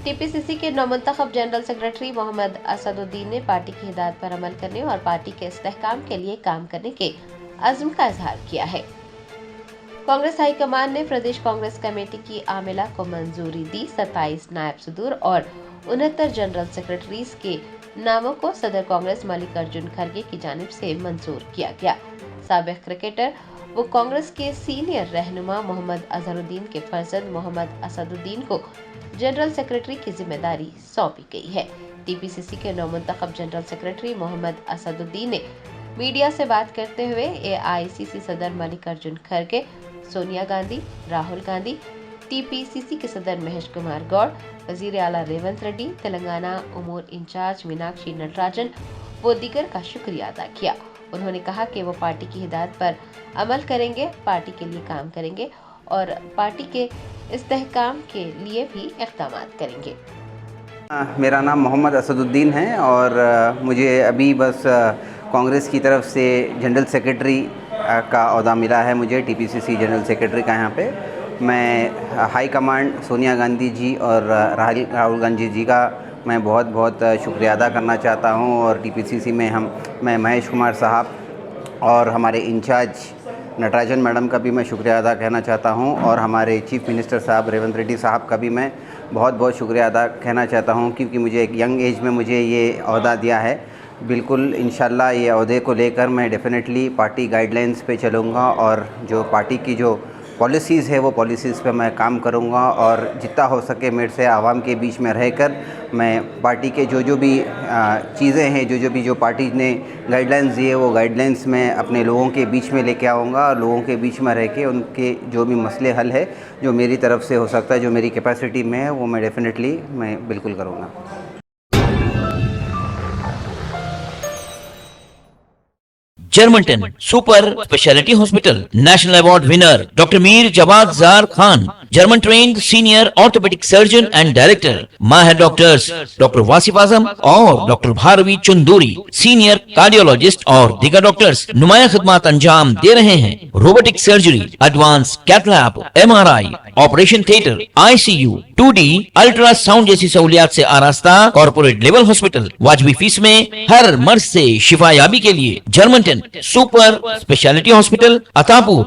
TPCC के नौमुंतखब general secretary Mohammad Asaduddin ने party की हिदायत पर अमल करने और पार्टी के इस्तेहकाम के लिए काम करने के अज़्म का इजहार किया है। कांग्रेस हाईकमान ने प्रदेश कांग्रेस कमेटी की आमिला को मंजूरी दी। 27 नायब सदूर और 69 जनरल सेक्रेटरीज के नामों को सदर कांग्रेस मल्लिकार्जुन खड़गे की जानिब से मंजूर किया गया। साबिक क्रिकेटर वो कांग्रेस के सीनियर रहनुमा मोहम्मद अजहरुद्दीन के फर्जंद मोहम्मद असदुद्दीन को जनरल सेक्रेटरी की जिम्मेदारी सौंपी गई है। टीपीसीसी के नौमुंतखब जनरल सेक्रेटरी मोहम्मद असदुद्दीन ने मीडिया से बात करते हुए एआईसीसी सदर मल्लिकार्जुन खड़गे, सोनिया गांधी, राहुल गांधी, टीपीसीसी के सदर महेश कुमार गौड़, वजीर आला रेवंत रेड्डी, तेलंगाना उमूर इंचार्ज मीनाक्षी नटराजन व दीगर का शुक्रिया अदा किया। उन्होंने कहा कि वो पार्टी की हिदायत पर अमल करेंगे, पार्टी के लिए काम करेंगे और पार्टी के इस्तेहकाम के लिए भी इक़दाम करेंगे। मेरा नाम मोहम्मद असदुद्दीन है और मुझे अभी बस कांग्रेस की तरफ से जनरल सेक्रेटरी का ओहदा मिला है। मुझे टीपीसीसी जनरल सेक्रेटरी का यहाँ पे मैं हाई कमांड सोनिया गांधी जी और राहुल गांधी जी का मैं बहुत बहुत शुक्रिया अदा करना चाहता हूँ। और टीपीसीसी में मैं महेश कुमार साहब और हमारे इंचार्ज नटराजन मैडम का भी मैं शुक्रिया अदा कहना चाहता हूँ और हमारे चीफ मिनिस्टर साहब रेवंत रेड्डी साहब का भी मैं बहुत बहुत शुक्रिया अदा कहना चाहता हूँ, क्योंकि मुझे एक यंग एज में मुझे ये ओहदा दिया है। बिल्कुल इंशाल्लाह ये ओहदे को लेकर मैं डेफिनेटली पार्टी गाइडलाइंस पे चलूँगा और जो पार्टी की जो पॉलिसीज़ है वो पॉलिसीज़ पे मैं काम करूँगा और जितना हो सके मेरे से आवाम के बीच में रहकर मैं पार्टी के जो भी चीज़ें हैं, जो पार्टी ने गाइडलाइंस दिए वो गाइडलाइंस में अपने लोगों के बीच में लेके आऊँगा और लोगों के बीच में रह के उनके जो भी मसले हल है जो मेरी तरफ से हो सकता है, जो मेरी कैपेसिटी में है, वो मैं डेफिनेटली मैं बिल्कुल करूँगा। Germanten super speciality hospital, national award winner doctor Mir Jawad Zar Khan, German trained senior orthopaedic surgeon and director, माहिर डॉक्टर्स डॉक्टर वासिफ आजम और doctor Bharavi Chanduri, senior cardiologist और दीगर डॉक्टर्स नुमाया खिदमत अंजाम दे रहे हैं। Robotic surgery, advance cath lab, MRI, operation theatre, ICU, 2D ultrasound जैसी सहूलियात से आरास्ता कॉर्पोरेट लेवल हॉस्पिटल, वाजबी फीस में हर मर्ज से शिफायाबी के लिए Germanton super speciality hospital, Attapur,